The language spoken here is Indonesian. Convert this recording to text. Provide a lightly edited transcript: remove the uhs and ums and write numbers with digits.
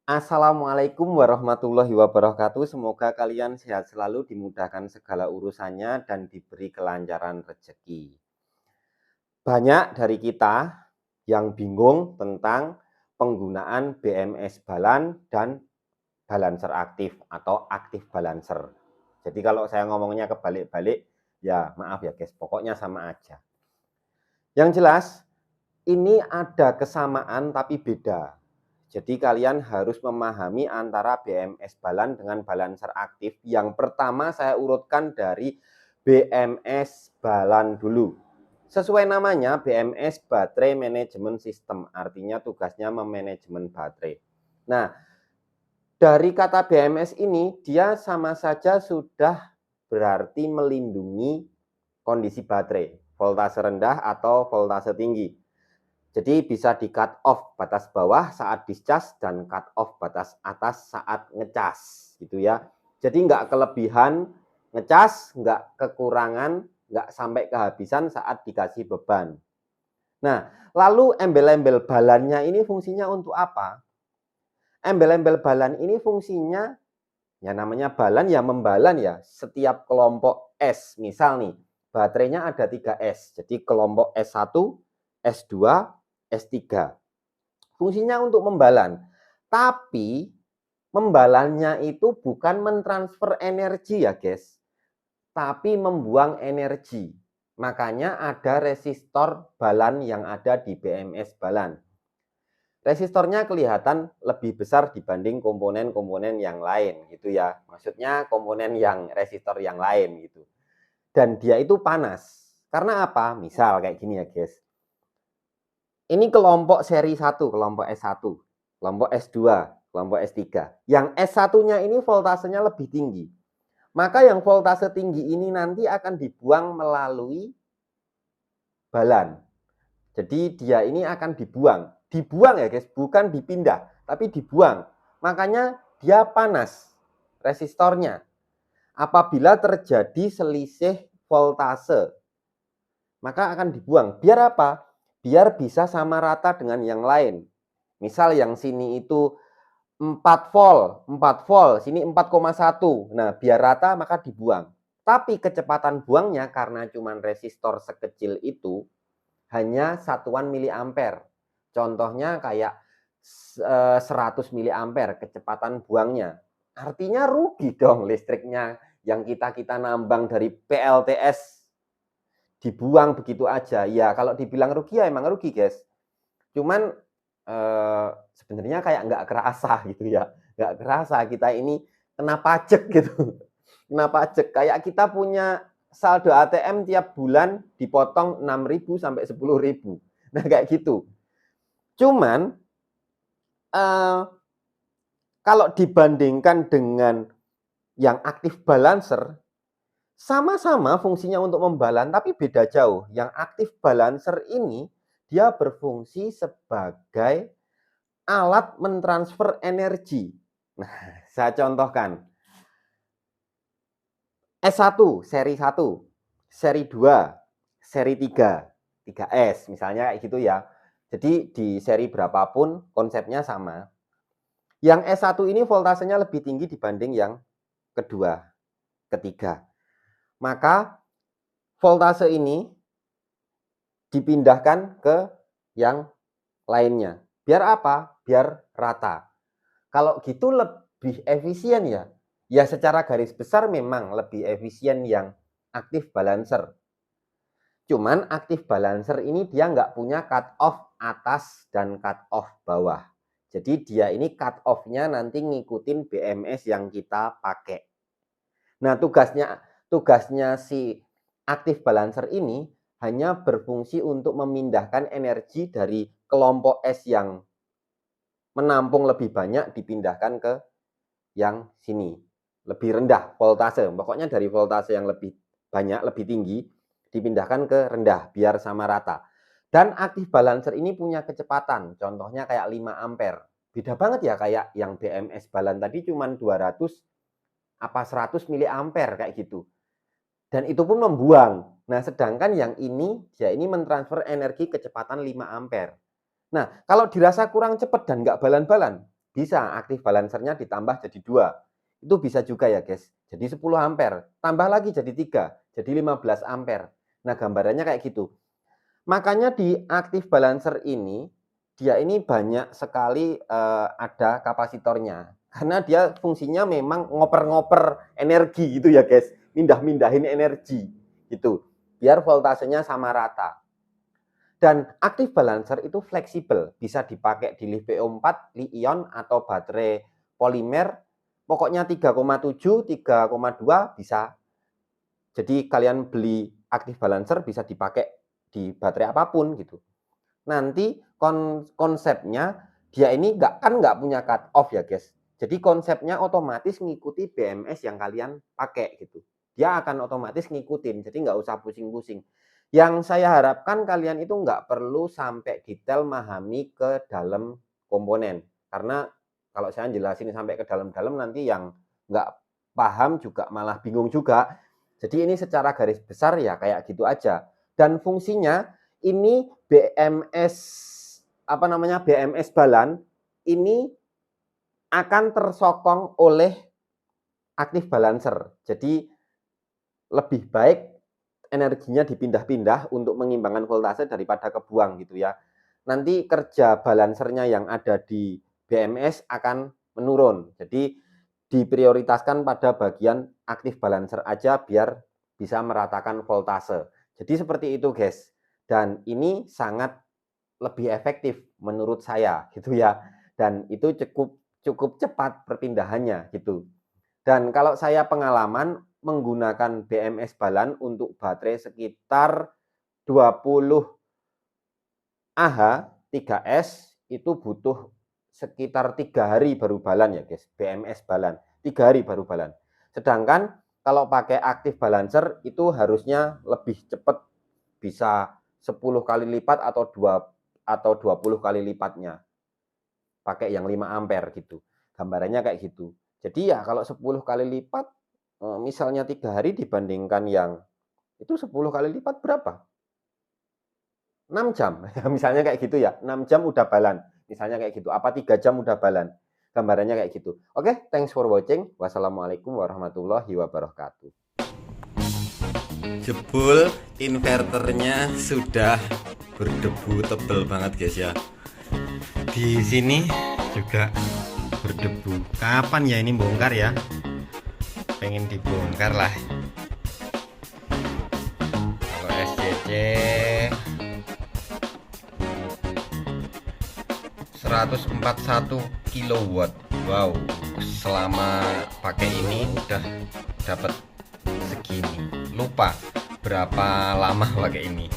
Assalamualaikum warahmatullahi wabarakatuh. Semoga kalian sehat selalu, dimudahkan segala urusannya, dan diberi kelancaran rezeki. Banyak dari kita yang bingung tentang penggunaan BMS Balan dan balancer aktif atau aktif balancer. Jadi kalau saya ngomongnya kebalik-balik, ya maaf ya guys, pokoknya sama aja. Yang jelas, ini ada kesamaan tapi beda. Jadi kalian harus memahami antara BMS Balan dengan balancer aktif. Yang pertama saya urutkan dari BMS Balan dulu. Sesuai namanya, BMS Baterai Management System, artinya tugasnya memanajemen baterai. Nah, dari kata BMS ini, dia sama saja sudah berarti melindungi kondisi baterai, voltase rendah atau voltase tinggi. Jadi bisa di cut off batas bawah saat discharge dan cut off batas atas saat ngecas gitu ya. Jadi nggak kelebihan ngecas, nggak kekurangan, nggak sampai kehabisan saat dikasih beban. Nah, lalu embel-embel balannya ini fungsinya untuk apa? Embel-embel balan ini fungsinya, ya namanya balan ya membalan ya, setiap kelompok S. Misal nih, baterainya ada 3 S. Jadi kelompok S1, S2, S3. Fungsinya untuk membalan. Tapi membalannya itu bukan mentransfer energi ya guys, tapi membuang energi. Makanya ada resistor balan yang ada di BMS Balan. Resistornya kelihatan lebih besar dibanding komponen-komponen yang lain gitu ya. Maksudnya komponen yang resistor yang lain gitu. Dan dia itu panas. Karena apa? Misal kayak gini ya guys. Ini kelompok seri 1, kelompok S1, kelompok S2, kelompok S3. Yang S1-nya ini voltasenya lebih tinggi. Maka yang voltase tinggi ini nanti akan dibuang melalui balan. Jadi dia ini akan dibuang. Dibuang ya guys, bukan dipindah, tapi dibuang. Makanya dia panas resistornya. Apabila terjadi selisih voltase, maka akan dibuang. Biar apa? Biar bisa sama rata dengan yang lain. Misal yang sini itu 4 volt, sini 4,1. Nah, biar rata maka dibuang. Tapi kecepatan buangnya karena cuma resistor sekecil itu hanya satuan miliampere. Contohnya kayak 100 miliampere kecepatan buangnya. Artinya rugi dong listriknya yang kita nambang dari PLTS dibuang begitu aja. Ya kalau dibilang rugi ya emang rugi guys. Cuman sebenarnya kayak nggak kerasa gitu ya. Nggak kerasa kita ini kena pajak gitu. Kena pajak. Kayak kita punya saldo ATM tiap bulan dipotong 6.000 sampai 10.000. Nah kayak gitu. Cuman kalau dibandingkan dengan yang aktif balancer, sama-sama fungsinya untuk membalan, tapi beda jauh. Yang aktif balancer ini, dia berfungsi sebagai alat mentransfer energi. Nah, saya contohkan. S1, seri 1, seri 2, seri 3, 3S, misalnya kayak gitu ya. Jadi di seri berapapun konsepnya sama. Yang S1 ini voltasenya lebih tinggi dibanding yang kedua, ketiga. Maka voltase ini dipindahkan ke yang lainnya. Biar apa? Biar rata. Kalau gitu lebih efisien ya. Ya secara garis besar memang lebih efisien yang aktif balancer. Cuman aktif balancer ini dia nggak punya cut off atas dan cut off bawah. Jadi dia ini cut off-nya nanti ngikutin BMS yang kita pakai. Nah tugasnya si aktif balancer ini hanya berfungsi untuk memindahkan energi dari kelompok S yang menampung lebih banyak dipindahkan ke yang sini. Lebih rendah voltase. Pokoknya dari voltase yang lebih banyak, lebih tinggi, dipindahkan ke rendah biar sama rata. Dan aktif balancer ini punya kecepatan. Contohnya kayak 5 ampere. Beda banget ya kayak yang BMS balan tadi cuma 200 apa 100 miliampere kayak gitu. Dan itu pun membuang. Nah, sedangkan yang ini, dia ini mentransfer energi kecepatan 5 ampere. Nah, kalau dirasa kurang cepat dan nggak balan-balan, bisa aktif balancernya ditambah jadi 2. Itu bisa juga ya guys. Jadi 10 ampere, tambah lagi jadi 3, jadi 15 ampere. Nah, gambarannya kayak gitu. Makanya di aktif balancer ini, dia ini banyak sekali ada kapasitornya. Karena dia fungsinya memang ngoper-ngoper energi gitu ya guys. Mindah-mindahin energi gitu. Biar voltasenya sama rata. Dan aktif balancer itu fleksibel, bisa dipakai di LiPo4, Li-ion atau baterai polimer. Pokoknya 3,7, 3,2 bisa. Jadi kalian beli aktif balancer bisa dipakai di baterai apapun gitu. Nanti konsepnya dia ini nggak punya cut off ya guys. Jadi konsepnya otomatis ngikuti BMS yang kalian pakai gitu. Dia akan otomatis ngikutin, jadi nggak usah pusing-pusing. Yang saya harapkan kalian itu nggak perlu sampai detail memahami ke dalam komponen. Karena kalau saya jelasin sampai ke dalam-dalam nanti yang nggak paham juga malah bingung juga. Jadi ini secara garis besar ya kayak gitu aja. Dan fungsinya ini BMS balan ini akan tersokong oleh aktif balancer. Jadi lebih baik energinya dipindah-pindah untuk mengimbangkan voltase daripada kebuang gitu ya. Nanti kerja balancernya yang ada di BMS akan menurun. Jadi diprioritaskan pada bagian aktif balancer aja biar bisa meratakan voltase. Jadi seperti itu guys. Dan ini sangat lebih efektif menurut saya gitu ya. Dan itu cukup cepat perpindahannya gitu. Dan kalau saya pengalaman menggunakan BMS balan untuk baterai sekitar 20 Ah 3S itu butuh sekitar 3 hari baru balan ya guys. BMS balan 3 hari baru balan. Sedangkan kalau pakai aktif balancer itu harusnya lebih cepat, bisa 10 kali lipat atau 20 kali lipatnya. Pakai yang 5 ampere gitu. Gambarannya kayak gitu. Jadi ya kalau 10 kali lipat, misalnya 3 hari dibandingkan yang itu 10 kali lipat berapa? 6 jam. Misalnya kayak gitu ya. 6 jam udah balan. Misalnya kayak gitu. Apa 3 jam udah balan? Gambarannya kayak gitu. Oke, thanks for watching. Wassalamualaikum warahmatullahi wabarakatuh. Jebul inverternya sudah berdebu tebel banget guys ya. Di sini juga berdebu. Kapan ya ini bongkar ya? Pengen dibongkar lah. Kalau SCC 141 kW. Wow, selama pakai ini udah dapat segini. Lupa berapa lama pakai ini.